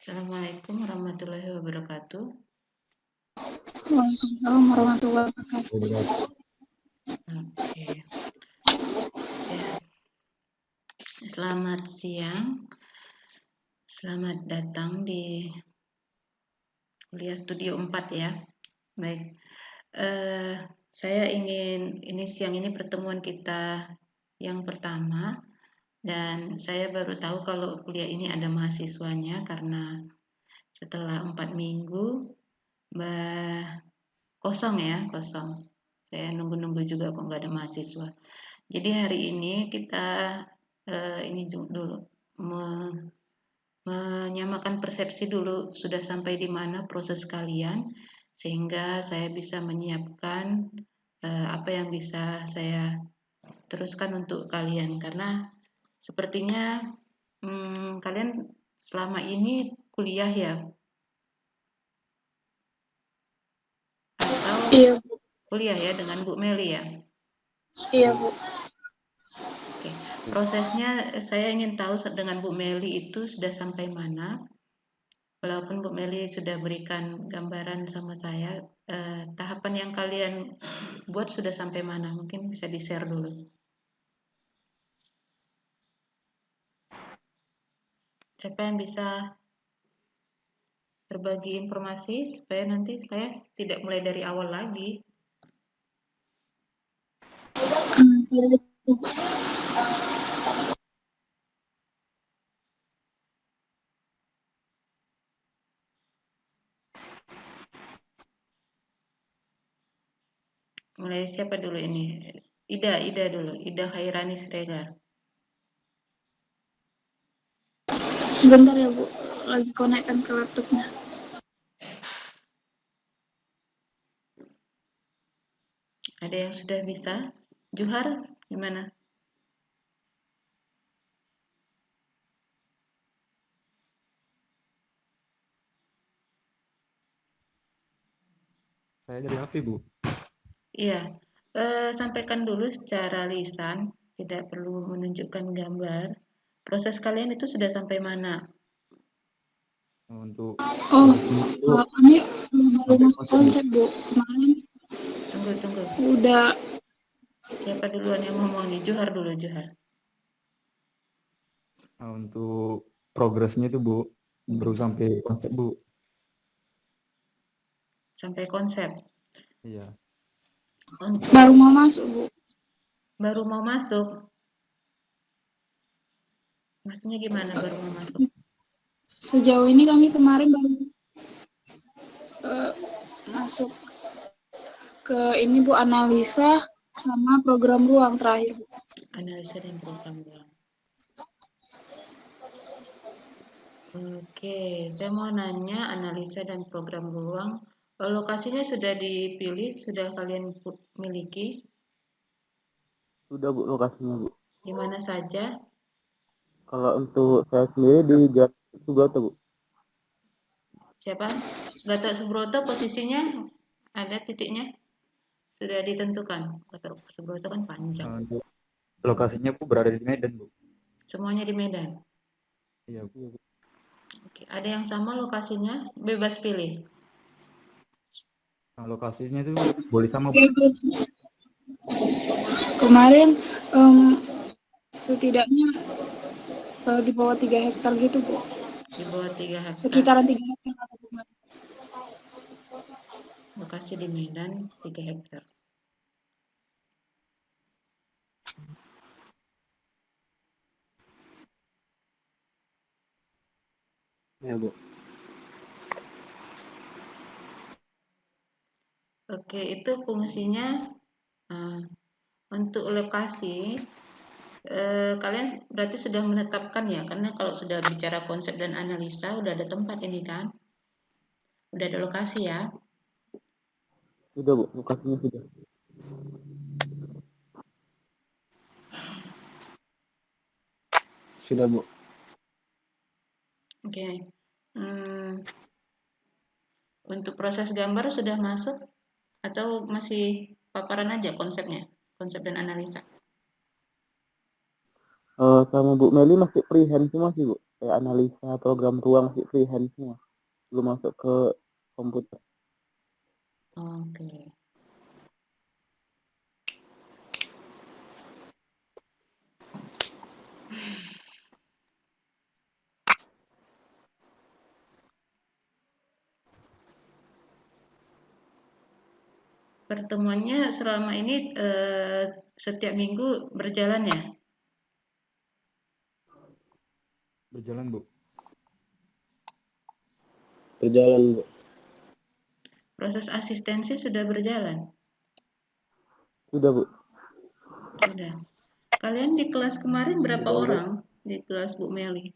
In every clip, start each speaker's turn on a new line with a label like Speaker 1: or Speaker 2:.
Speaker 1: Assalamualaikum warahmatullahi wabarakatuh.
Speaker 2: Waalaikumsalam warahmatullahi wabarakatuh.
Speaker 1: Oke. Ya. Selamat siang. Selamat datang di kuliah Studio 4 ya. Baik. Saya ingin siang ini pertemuan kita yang pertama, dan saya baru tahu kalau kuliah ini ada mahasiswanya karena setelah 4 minggu kosong. Saya nunggu-nunggu juga kok nggak ada mahasiswa. Jadi hari ini kita ini dulu menyamakan persepsi dulu, sudah sampai di mana proses kalian, sehingga saya bisa menyiapkan apa yang bisa saya teruskan untuk kalian, karena sepertinya kalian selama ini kuliah ya, atau
Speaker 2: Iya, Bu.
Speaker 1: kuliah ya dengan Bu Meli ya.
Speaker 2: Iya, Bu.
Speaker 1: Oke, prosesnya saya ingin tahu dengan Bu Meli itu sudah sampai mana. Walaupun Bu Meli sudah berikan gambaran sama saya, tahapan yang kalian buat sudah sampai mana? Mungkin bisa di-share dulu. Siapa yang bisa berbagi informasi supaya nanti saya tidak mulai dari awal lagi. Mulai siapa dulu ini? Ida dulu. Ida Khairani Siregar.
Speaker 2: Sebentar ya, Bu. Lagi konekkan ke laptopnya.
Speaker 1: Ada yang sudah bisa? Juhar, gimana?
Speaker 3: Saya dari HP, Bu.
Speaker 1: Iya, sampaikan dulu secara lisan, tidak perlu menunjukkan gambar. Proses kalian itu sudah sampai mana?
Speaker 3: Untuk
Speaker 2: Kami baru
Speaker 3: sampai
Speaker 2: masuk konsep, Bu. Kemarin
Speaker 1: Tunggu.
Speaker 2: udah.
Speaker 1: Siapa duluan yang ngomong nih? Juhar dulu, Juhar.
Speaker 3: untuk progresnya itu, Bu, baru sampai konsep, Bu.
Speaker 1: Sampai konsep.
Speaker 3: Iya.
Speaker 2: Baru mau masuk, Bu.
Speaker 1: Baru mau masuk. Maksudnya gimana baru mau masuk?
Speaker 2: Sejauh ini kami kemarin baru masuk ke ini, Bu, analisa sama program ruang terakhir, Bu.
Speaker 1: Analisa dan program ruang. Oke, saya mau nanya analisa dan program ruang. Lokasinya sudah dipilih, sudah kalian miliki?
Speaker 4: Sudah, Bu, lokasinya, Bu.
Speaker 1: Di mana saja?
Speaker 4: Kalau untuk saya sendiri di Jalan Subroto, Bu.
Speaker 1: Siapa? Gatot Subroto posisinya ada titiknya? Sudah ditentukan. Gatot Subroto kan panjang.
Speaker 3: Untuk lokasinya, Bu, berada di Medan, Bu.
Speaker 1: Semuanya di Medan?
Speaker 3: Iya, Bu.
Speaker 1: Oke, ada yang sama lokasinya? Bebas pilih?
Speaker 3: Nah, lokasinya itu boleh sama, Bu.
Speaker 2: Kemarin setidaknya di bawah 3 hektar gitu, Bu.
Speaker 1: Di bawah 3 hektar.
Speaker 2: Sekitaran 3 hektar.
Speaker 1: Lokasi di Medan 3 hektar.
Speaker 4: Ya, Bu.
Speaker 1: Oke, itu fungsinya untuk lokasi. Kalian berarti sudah menetapkan ya, karena kalau sudah bicara konsep dan analisa udah ada tempat ini kan, udah ada lokasi ya.
Speaker 4: Sudah, Bu, lokasinya sudah. Sudah, Bu.
Speaker 1: Oke. Untuk proses gambar sudah masuk atau masih paparan aja konsepnya, konsep dan analisa?
Speaker 4: Sama Bu Meli masih freehand semua sih Bu. Kayak analisa program ruang masih freehand semua. Belum masuk ke komputer.
Speaker 1: Oke. Pertemuannya selama ini setiap minggu berjalan ya?
Speaker 3: Berjalan, Bu.
Speaker 4: Berjalan Bu.
Speaker 1: Proses asistensi sudah berjalan?
Speaker 4: Sudah Bu.
Speaker 1: Sudah. Kalian di kelas kemarin berapa
Speaker 3: Sudah, Bu.
Speaker 1: orang di kelas Bu Meli?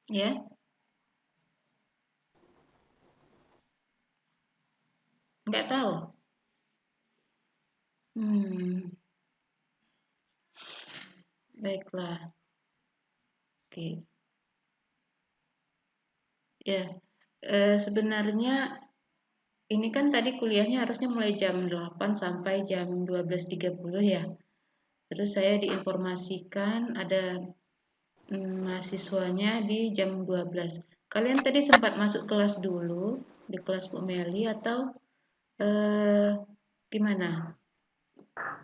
Speaker 1: Ya, nggak tahu. Baiklah. Oke. Ya, sebenarnya ini kan tadi kuliahnya harusnya mulai jam 8 sampai jam 12.30 ya. Terus saya diinformasikan ada mahasiswanya di jam 12. Kalian tadi sempat masuk kelas dulu di kelas Bu Meli atau gimana?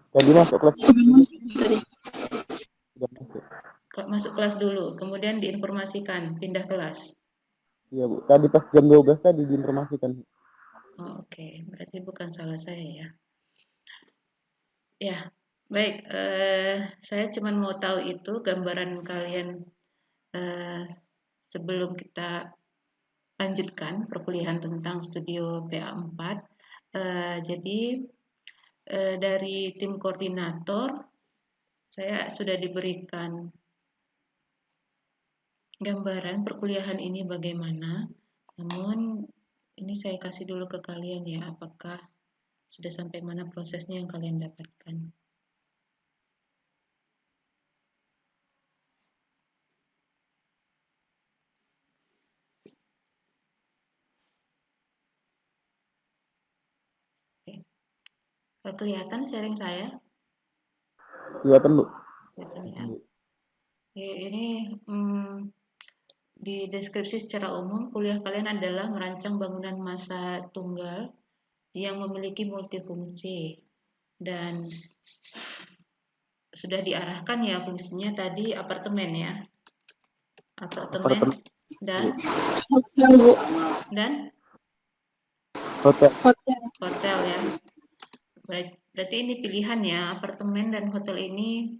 Speaker 4: Tadi masuk kelas
Speaker 2: Tadi.
Speaker 4: sudah masuk.
Speaker 1: Masuk kelas dulu, kemudian diinformasikan pindah kelas.
Speaker 4: Iya Bu. Tadi pas jam 12 tadi diinformasikan.
Speaker 1: Oh, oke. Berarti bukan salah saya ya. Ya, baik. Saya cuma mau tahu itu gambaran kalian sebelum kita lanjutkan perkuliahan tentang studio PA4. Jadi dari tim koordinator saya sudah diberikan gambaran perkuliahan ini bagaimana. Namun ini saya kasih dulu ke kalian ya, apakah sudah sampai mana prosesnya yang kalian dapatkan. Oke. Kelihatan sharing saya?
Speaker 4: Kelihatan Bu.
Speaker 1: Kelihatan ya. Oke, ini di deskripsi secara umum, kuliah kalian adalah merancang bangunan massa tunggal yang memiliki multifungsi dan sudah diarahkan ya fungsinya tadi apartemen ya. Apartemen dan
Speaker 2: Hotel, Bu.
Speaker 4: Hotel.
Speaker 1: hotel ya. Berarti ini pilihan ya, apartemen dan hotel ini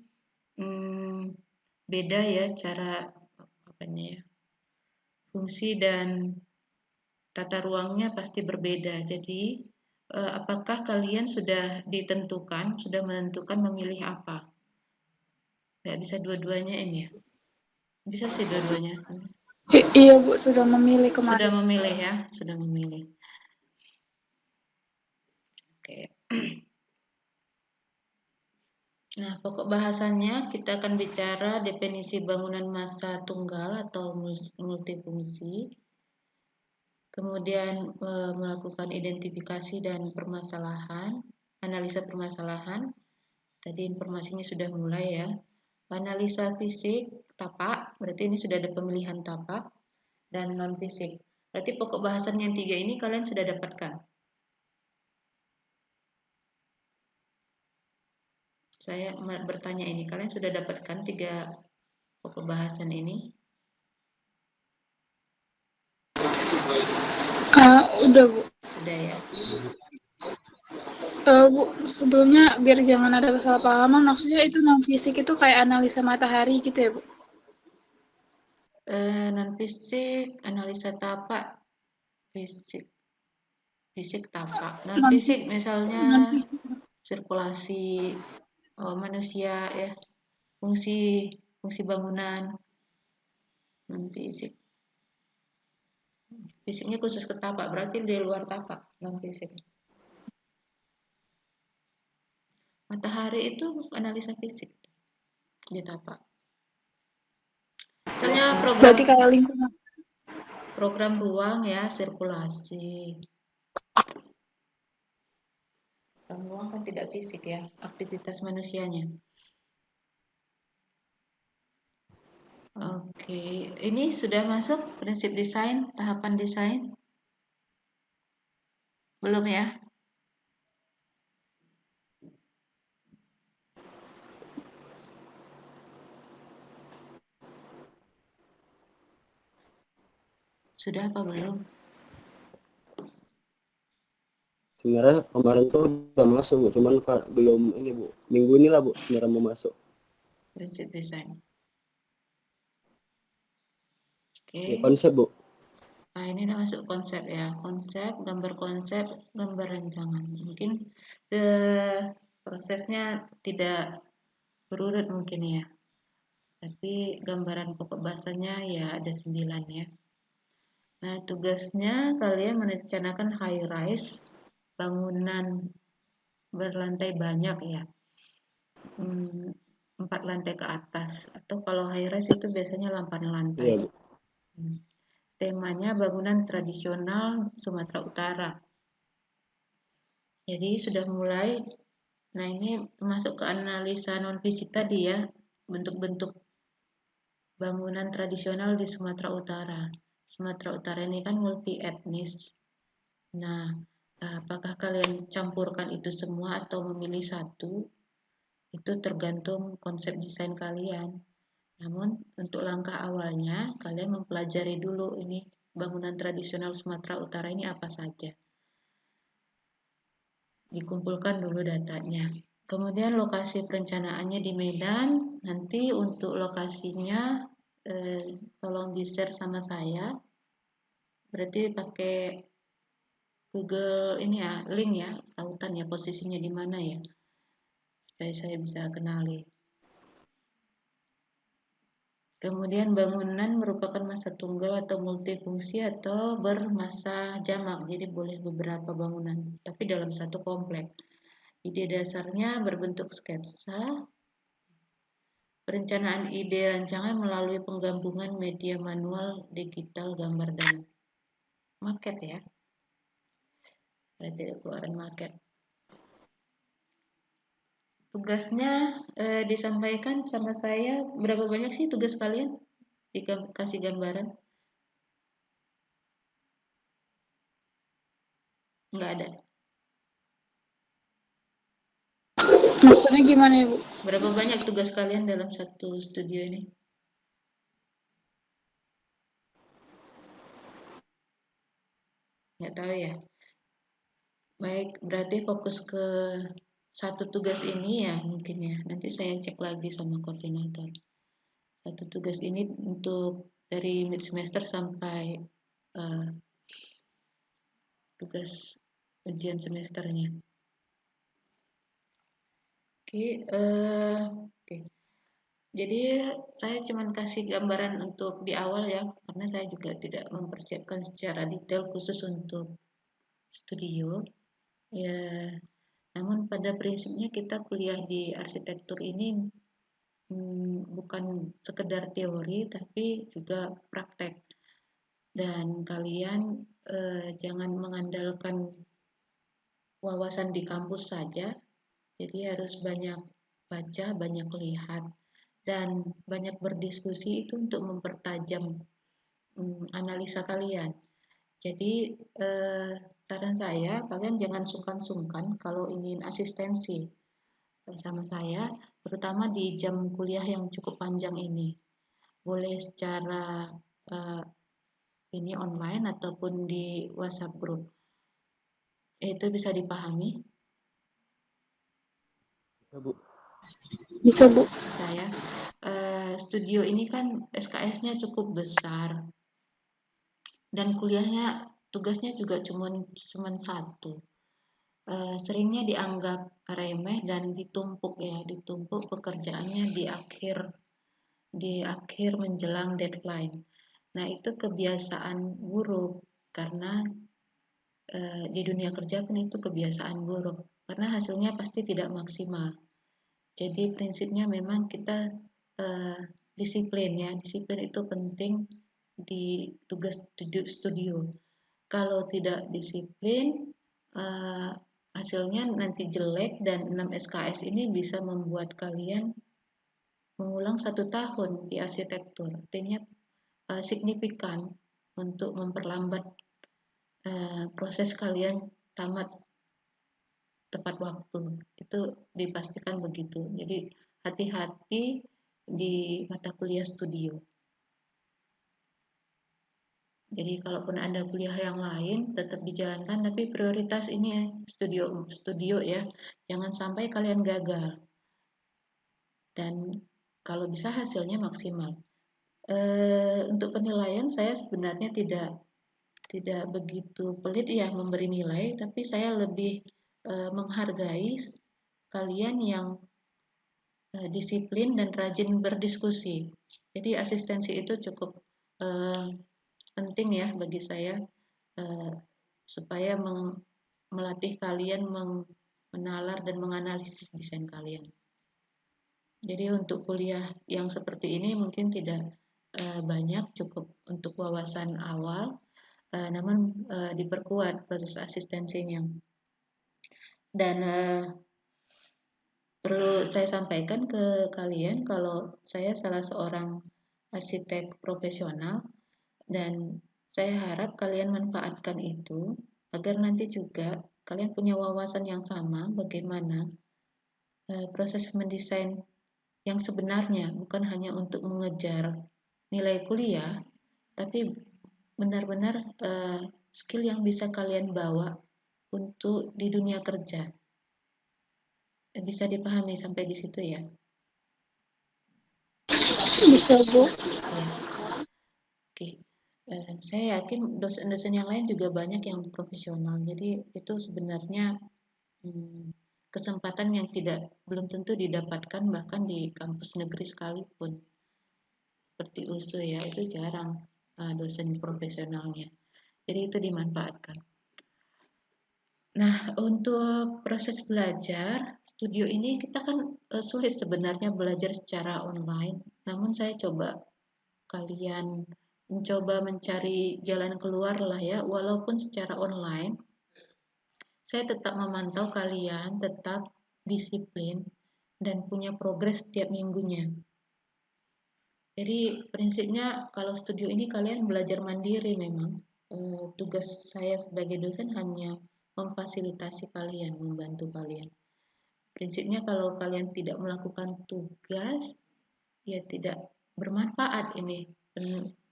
Speaker 1: beda ya cara apanya ya. Fungsi dan tata ruangnya pasti berbeda. Jadi, apakah kalian sudah menentukan memilih apa? Nggak bisa dua-duanya ini ya? Bisa sih dua-duanya.
Speaker 2: Iya Bu, sudah memilih
Speaker 1: Sudah
Speaker 2: kemarin.
Speaker 1: memilih ya, sudah memilih. Oke. Nah, pokok bahasannya kita akan bicara definisi bangunan massa tunggal atau multifungsi. Kemudian melakukan identifikasi dan permasalahan, analisa permasalahan. Tadi informasinya sudah mulai ya. Analisa fisik, tapak, berarti ini sudah ada pemilihan tapak, dan non fisik. Berarti pokok bahasan yang 3 ini kalian sudah dapatkan. Saya bertanya ini, kalian sudah dapatkan 3 pokok bahasan ini?
Speaker 2: Udah Bu.
Speaker 1: Sudah ya.
Speaker 2: Bu, sebelumnya biar jangan ada kesalahpahaman, maksudnya itu non fisik itu kayak analisa matahari gitu ya Bu?
Speaker 1: Non fisik, analisa tapak, fisik tapak. Non fisik misalnya sirkulasi manusia ya, fungsi bangunan. Non fisik. Fisiknya khusus ke tapak, berarti di luar tapak, non fisik. Matahari itu analisa fisik di tapak. Misalnya program
Speaker 2: Berarti kayak lingkungan.
Speaker 1: program ruang ya, sirkulasi. Program ruang kan tidak fisik ya, aktivitas manusianya. Oke, ini sudah masuk prinsip desain, tahapan desain? Belum ya? Sudah apa belum?
Speaker 5: Sebenarnya kemarin tuh udah masuk Bu, cuman belum ini Bu. Minggu inilah Bu sebenarnya mau masuk.
Speaker 1: Prinsip desain. Oke.
Speaker 5: Ya, konsep Bu.
Speaker 1: Nah, ini udah masuk konsep ya. Konsep, gambar rancangan. Mungkin prosesnya tidak berurut mungkin ya. Tapi gambaran pokok bahasanya ya ada 9 ya. Nah, tugasnya kalian merencanakan high rise, bangunan berlantai banyak ya. 4 lantai ke atas. Atau kalau high rise itu biasanya 8 lantai.
Speaker 5: Iya Bu.
Speaker 1: Temanya bangunan tradisional Sumatera Utara. Jadi sudah mulai. Nah, ini masuk ke analisa non-fisik tadi ya, bentuk-bentuk bangunan tradisional di Sumatera Utara. Sumatera Utara ini kan multi etnis. Nah, apakah kalian campurkan itu semua atau memilih satu? Itu tergantung konsep desain kalian. Namun, untuk langkah awalnya, kalian mempelajari dulu ini bangunan tradisional Sumatera Utara ini apa saja. Dikumpulkan dulu datanya. Kemudian lokasi perencanaannya di Medan. Nanti untuk lokasinya tolong di-share sama saya. Berarti pakai Google ini ya, link ya, tautan ya posisinya di mana ya. Supaya saya bisa kenali. Kemudian bangunan merupakan masa tunggal atau multifungsi atau bermasa jamak. Jadi boleh beberapa bangunan, tapi dalam satu komplek. Ide dasarnya berbentuk sketsa. Perencanaan ide rancangan melalui penggabungan media manual, digital, gambar, dan maket ya. Berarti keluaran maket. Tugasnya disampaikan sama saya. Berapa banyak sih tugas kalian? Dikasih gambaran? Nggak ada.
Speaker 2: Maksudnya gimana ya Bu?
Speaker 1: Berapa banyak tugas kalian dalam satu studio ini? Nggak tahu ya. Baik, berarti fokus ke satu tugas ini ya mungkin ya. Nanti saya cek lagi sama koordinator. Satu tugas ini untuk dari mid semester sampai tugas ujian semesternya. Oke. Jadi saya cuma kasih gambaran untuk di awal ya, karena saya juga tidak mempersiapkan secara detail khusus untuk studio. Ya, namun pada prinsipnya kita kuliah di arsitektur ini bukan sekedar teori, tapi juga praktek. Dan kalian jangan mengandalkan wawasan di kampus saja, jadi harus banyak baca, banyak lihat, dan banyak berdiskusi itu untuk mempertajam analisa kalian. Jadi saran saya, kalian jangan sungkan-sungkan kalau ingin asistensi sama saya, terutama di jam kuliah yang cukup panjang ini. Boleh secara ini online ataupun di WhatsApp group. Itu bisa dipahami?
Speaker 5: Ya Bu.
Speaker 2: Bisa Bu.
Speaker 1: Saya studio ini kan SKS-nya cukup besar dan kuliahnya tugasnya juga cuman satu. Seringnya dianggap remeh dan ditumpuk ya, ditumpuk pekerjaannya di akhir menjelang deadline. Nah, itu kebiasaan buruk karena di dunia kerja pun itu kebiasaan buruk karena hasilnya pasti tidak maksimal. Jadi prinsipnya memang kita disiplin ya, disiplin itu penting di tugas studio. Kalau tidak disiplin, hasilnya nanti jelek dan 6 SKS ini bisa membuat kalian mengulang 1 tahun di arsitektur. Artinya signifikan untuk memperlambat proses kalian tamat tepat waktu. Itu dipastikan begitu. Jadi hati-hati di mata kuliah studio. Jadi kalaupun ada kuliah yang lain tetap dijalankan, tapi prioritas ini studio ya. Jangan sampai kalian gagal. Dan kalau bisa hasilnya maksimal. Untuk penilaian saya sebenarnya tidak begitu pelit ya memberi nilai, tapi saya lebih menghargai kalian yang disiplin dan rajin berdiskusi. Jadi asistensi itu cukup penting ya bagi saya supaya melatih kalian menalar dan menganalisis desain kalian. Jadi untuk kuliah yang seperti ini mungkin tidak banyak, cukup untuk wawasan awal, namun diperkuat proses asistensinya. Dan perlu saya sampaikan ke kalian kalau saya salah seorang arsitek profesional dan saya harap kalian manfaatkan itu agar nanti juga kalian punya wawasan yang sama bagaimana proses mendesain yang sebenarnya, bukan hanya untuk mengejar nilai kuliah, tapi benar-benar skill yang bisa kalian bawa untuk di dunia kerja. Bisa dipahami sampai di situ ya?
Speaker 2: Bisa, Bu.
Speaker 1: Ya. Oke. Saya yakin dosen-dosen yang lain juga banyak yang profesional. Jadi itu sebenarnya kesempatan yang belum tentu didapatkan bahkan di kampus negeri sekalipun. Seperti USU ya, itu jarang dosen profesionalnya. Jadi itu dimanfaatkan. Nah, untuk proses belajar, studio ini kita kan sulit sebenarnya belajar secara online. Namun saya coba kalian mencoba mencari jalan keluar lah ya, walaupun secara online. Saya tetap memantau kalian tetap disiplin dan punya progres setiap minggunya. Jadi prinsipnya kalau studio ini kalian belajar mandiri memang. Tugas saya sebagai dosen hanya memfasilitasi kalian, membantu kalian. Prinsipnya kalau kalian tidak melakukan tugas, ya tidak bermanfaat ini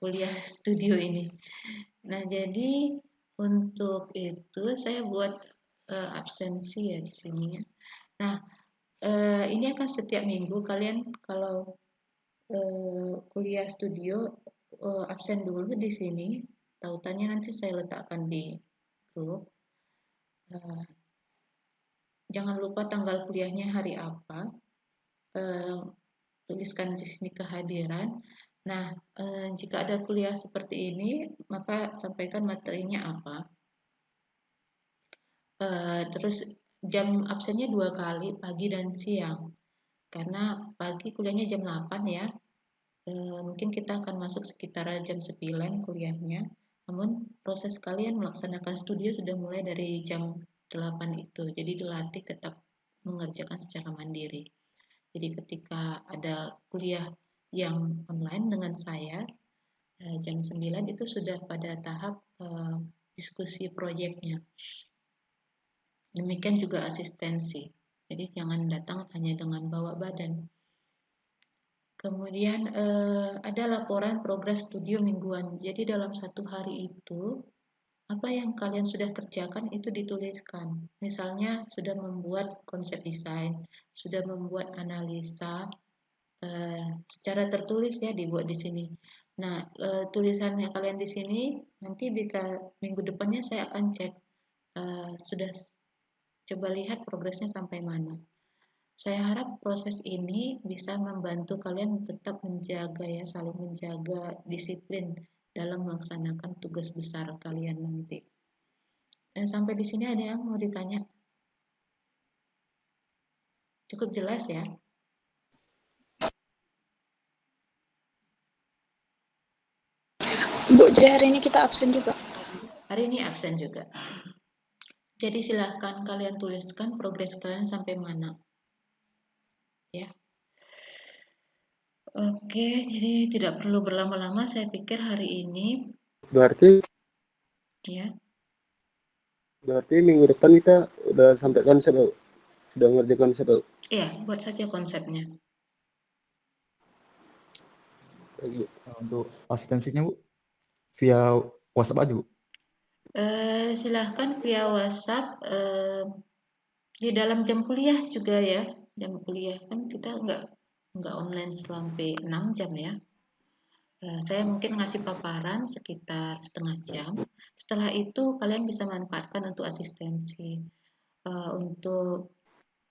Speaker 1: kuliah studio ini. Nah, jadi untuk itu saya buat absensi ya di sini ya. Nah, ini akan setiap minggu kalian kalau kuliah studio absen dulu di sini. Tautannya nanti saya letakkan di grup. Jangan lupa tanggal kuliahnya hari apa. Tuliskan di sini kehadiran. Nah, jika ada kuliah seperti ini, maka sampaikan materinya apa. Terus jam absennya 2 kali, pagi dan siang. Karena pagi kuliahnya jam 8 ya. Mungkin kita akan masuk sekitar jam 9 kuliahnya. Namun proses kalian melaksanakan studio sudah mulai dari jam 8 itu. Jadi dilatih tetap mengerjakan secara mandiri. Jadi ketika ada kuliah yang online dengan saya, jam 9 itu sudah pada tahap diskusi proyeknya. Demikian juga asistensi. Jadi jangan datang hanya dengan bawa badan. Kemudian ada laporan progres studio mingguan. Jadi dalam 1 hari itu, apa yang kalian sudah kerjakan itu dituliskan. Misalnya sudah membuat konsep desain, sudah membuat analisa, secara tertulis ya dibuat di sini. Nah, tulisannya kalian di sini nanti bisa minggu depannya saya akan cek sudah coba lihat progresnya sampai mana. Saya harap proses ini bisa membantu kalian tetap menjaga ya, saling menjaga disiplin dalam melaksanakan tugas besar kalian nanti. Sampai di sini ada yang mau ditanya? Cukup jelas ya?
Speaker 2: Bu, jadi hari ini kita absen juga.
Speaker 1: Hari ini absen juga. Jadi silahkan kalian tuliskan progres kalian sampai mana. Ya. Oke, jadi tidak perlu berlama-lama. Saya pikir hari ini,
Speaker 5: Berarti
Speaker 1: ya,
Speaker 5: minggu depan kita udah sampai konsep, Bu. Sudah ngerti konsep, Bu.
Speaker 1: iya, buat saja konsepnya.
Speaker 5: Baik, Bu.
Speaker 3: Untuk asistensinya Bu, via WhatsApp aja Bu.
Speaker 1: Silahkan via WhatsApp di dalam jam kuliah juga ya. Jam kuliah kan kita nggak online sampai 6 jam ya. Saya mungkin ngasih paparan sekitar setengah jam. Setelah itu kalian bisa manfaatkan untuk asistensi. Untuk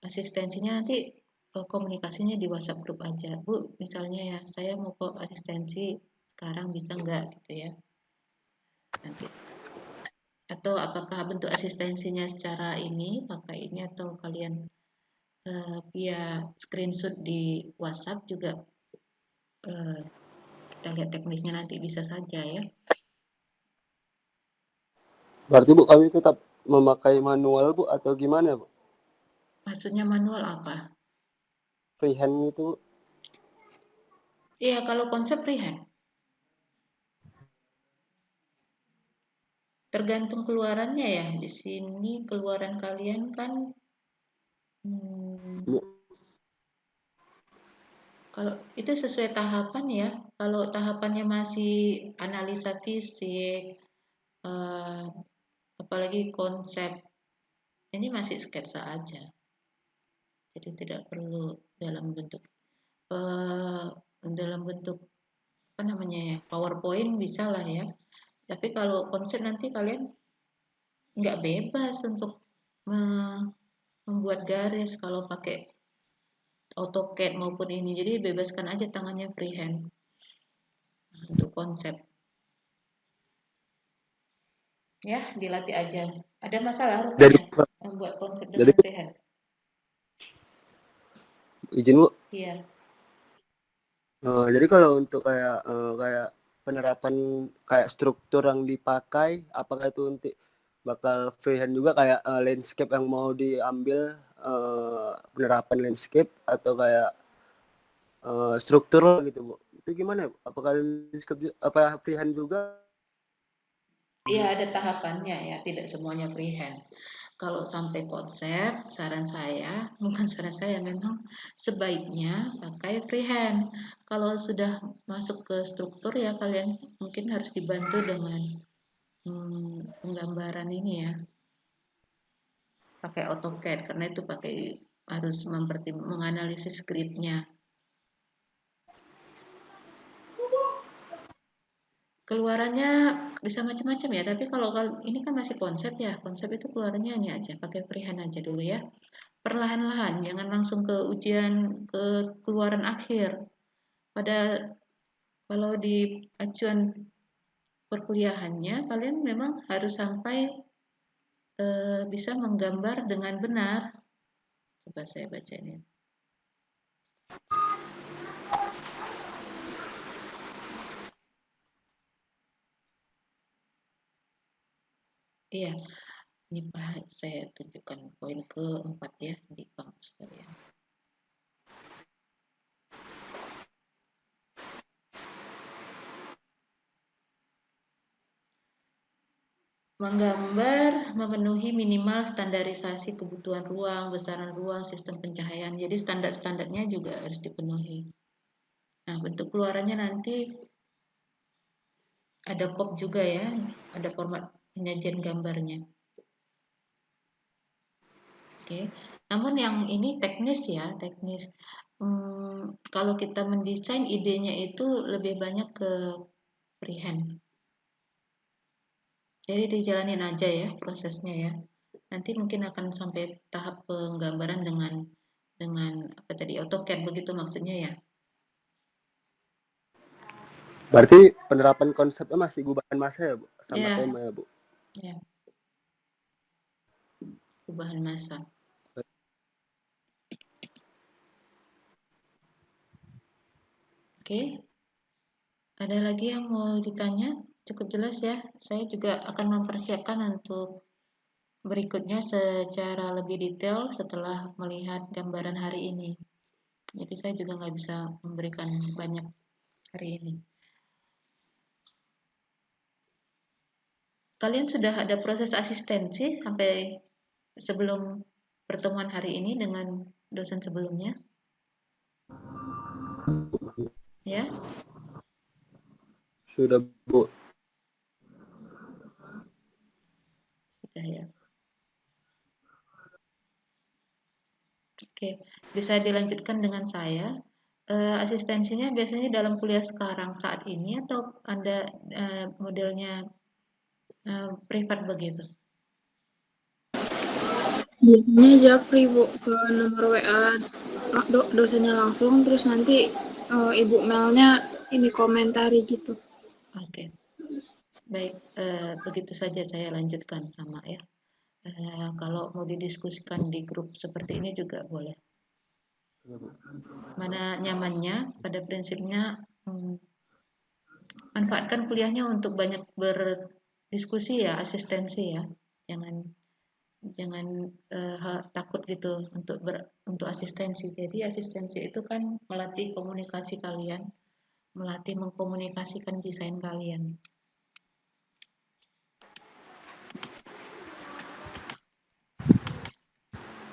Speaker 1: asistensinya nanti komunikasinya di WhatsApp grup aja. Bu, misalnya ya, saya mau ke asistensi sekarang bisa nggak gitu ya. Nanti. Atau apakah bentuk asistensinya secara ini, pakai ini atau kalian via screenshot di WhatsApp juga kita lihat teknisnya nanti bisa saja ya.
Speaker 5: Berarti Bu kami tetap memakai manual Bu atau gimana Bu?
Speaker 1: Maksudnya manual apa?
Speaker 5: Freehand itu Bu.
Speaker 1: Iya, kalau konsep freehand. Tergantung keluarannya ya. Di sini keluaran kalian kan
Speaker 5: Bu.
Speaker 1: kalau itu sesuai tahapan ya. Kalau tahapannya masih analisa fisik, apalagi konsep, ini masih sketsa aja. Jadi tidak perlu eh, dalam bentuk apa namanya ya, PowerPoint bisa lah ya. Tapi kalau konsep nanti kalian nggak bebas untuk membuat garis kalau pakai AutoCAD maupun ini. Jadi bebaskan aja tangannya freehand untuk konsep. Ya, dilatih aja. Ada masalah
Speaker 5: Jadi,
Speaker 1: rupanya membuat konsep
Speaker 5: jadi
Speaker 1: dengan freehand.
Speaker 5: izin Bu.
Speaker 1: Iya.
Speaker 5: Jadi kalau untuk kayak penerapan kayak struktur yang dipakai, apakah itu nanti bakal freehand juga kayak landscape yang mau diambil penerapan landscape atau kayak struktur gitu Bu? Itu gimana Bu? Apakah landscape apa freehand juga?
Speaker 1: Iya, ada tahapannya ya, tidak semuanya freehand. Kalau sampai konsep, saran saya, bukan saran saya, memang sebaiknya pakai freehand. Kalau sudah masuk ke struktur ya kalian mungkin harus dibantu dengan penggambaran ini ya, pakai AutoCAD karena itu harus menganalisis scriptnya. Keluarannya bisa macam-macam ya, tapi kalau ini kan masih konsep ya, konsep itu keluarannya ini aja, pakai freehand aja dulu ya. Perlahan-lahan, jangan langsung ke ujian ke keluaran akhir. Pada kalau di acuan perkuliahannya, kalian memang harus sampai bisa menggambar dengan benar. Coba saya baca ini. Iya, ini Pak, saya tunjukkan poin keempat ya di kampus kalian. Menggambar memenuhi minimal standarisasi kebutuhan ruang, besaran ruang, sistem pencahayaan. Jadi standar-standarnya juga harus dipenuhi. Nah, bentuk keluarannya nanti ada COP juga ya, ada format penyajian gambarnya. Oke. Namun yang ini teknis ya, teknis. Kalau kita mendesain idenya itu lebih banyak ke freehand. Jadi dijalanin aja ya prosesnya ya. Nanti mungkin akan sampai tahap penggambaran dengan apa tadi AutoCAD begitu maksudnya ya.
Speaker 5: Berarti penerapan konsepnya masih gubahan masa ya Bu? Sama
Speaker 1: Ya,
Speaker 5: tema ya Bu?
Speaker 1: ya. Perubahan masa. Oke. Ada lagi yang mau ditanya? cukup jelas ya. Saya juga akan mempersiapkan untuk berikutnya secara lebih detail setelah melihat gambaran hari ini. Jadi saya juga nggak bisa memberikan banyak hari ini. Kalian sudah ada proses asistensi sampai sebelum pertemuan hari ini dengan dosen sebelumnya? Ya,
Speaker 5: Sudah, Bu.
Speaker 1: sudah ya. Oke, bisa dilanjutkan dengan saya. Asistensinya biasanya dalam kuliah sekarang saat ini atau Anda modelnya privat begitu?
Speaker 2: Biasanya japri Bu ke nomor WA dosennya langsung, terus nanti Ibu Melnya ini komentari gitu.
Speaker 1: Oke, baik, begitu saja saya lanjutkan sama ya. Kalau mau didiskusikan di grup seperti ini juga boleh. Mana nyamannya, pada prinsipnya manfaatkan kuliahnya untuk banyak berdiskusi ya, asistensi ya. Jangan takut gitu untuk asistensi. Jadi asistensi itu kan melatih komunikasi kalian, melatih mengkomunikasikan desain kalian.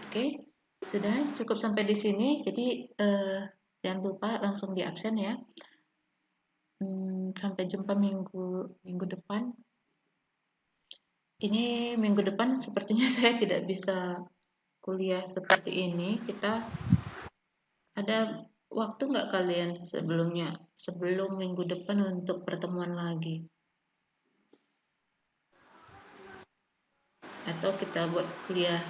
Speaker 1: Oke, sudah cukup sampai di sini. Jadi jangan lupa langsung di absen ya. Sampai jumpa minggu depan. Ini minggu depan sepertinya saya tidak bisa kuliah seperti ini. Kita ada waktu nggak kalian sebelum minggu depan untuk pertemuan lagi? Atau kita buat kuliah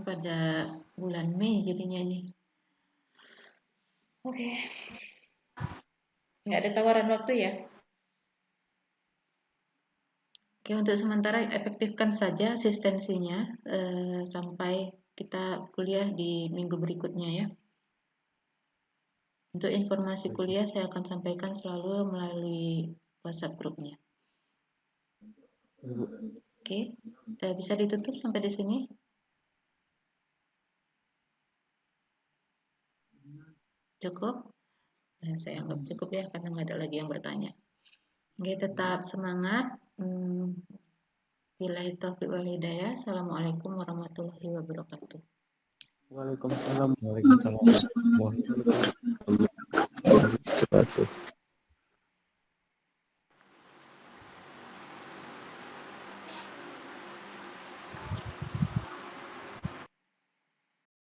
Speaker 1: pada bulan Mei jadinya nih. Oke. Nggak ada tawaran waktu ya? Oke, untuk sementara efektifkan saja asistensinya sampai kita kuliah di minggu berikutnya ya. Untuk informasi kuliah saya akan sampaikan selalu melalui WhatsApp grupnya. Oke, bisa ditutup sampai di sini? Cukup? Saya anggap cukup ya, karena nggak ada lagi yang bertanya. Oke, tetap semangat. Billahi taufiq wal hidayah. Assalamualaikum warahmatullahi wabarakatuh.
Speaker 4: Waalaikumsalam.
Speaker 3: Waalaikumsalam warahmatullahi wabarakatuh.
Speaker 5: Wabarakatuh.